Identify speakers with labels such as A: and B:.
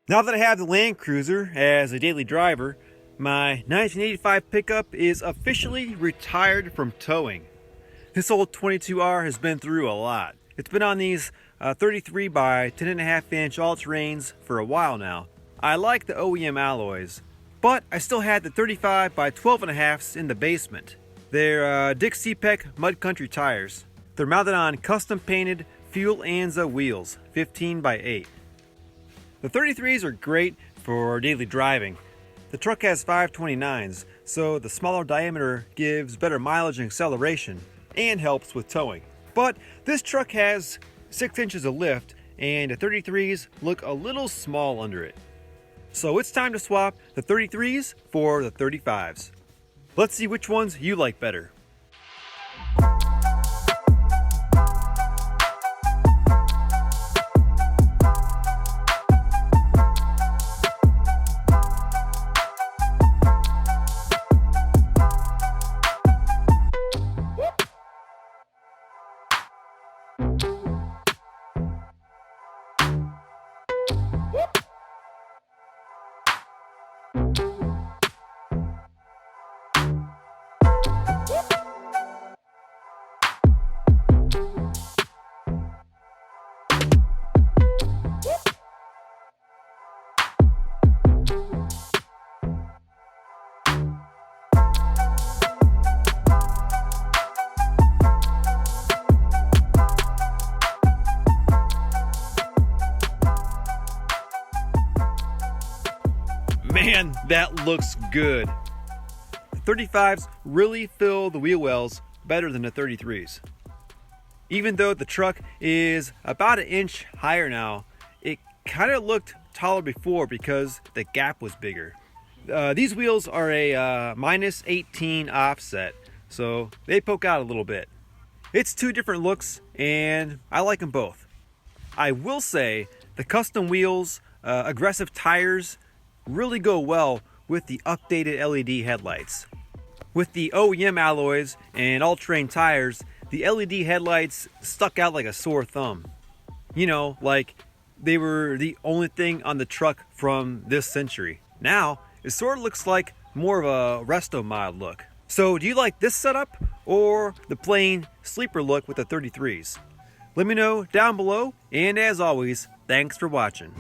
A: Now that I have the Land Cruiser as a daily driver, my 1985 pickup is officially retired from towing. This old 22R has been through a lot. It's been on these 33 by 10.5 inch all terrains for a while now. I like the OEM alloys, but I still had the 35 by 12.5s in the basement. They're Dick Cepek Mud Country tires. They're mounted on custom painted Fuel Anza wheels, 15 by 8. The 33s are great for daily driving. The truck has 529s, so the smaller diameter gives better mileage and acceleration and helps with towing. But this truck has 6 inches of lift and the 33s look a little small under it. So it's time to swap the 33s for the 35s. Let's see which ones you like better. Man, that looks good. The 35s really fill the wheel wells better than the 33s. Even though the truck is about an inch higher now, it kind of looked taller before because the gap was bigger. These wheels are a minus 18 offset, so they poke out a little bit. It's two different looks and I like them both. I will say the custom wheels, aggressive tires, really go well with the updated LED headlights. With the OEM alloys and all-terrain tires, the LED headlights stuck out like a sore thumb. You know, like they were the only thing on the truck from this century. Now, it sort of looks like more of a resto mod look. So do you like this setup or the plain sleeper look with the 33s? Let me know down below, and as always, thanks for watching.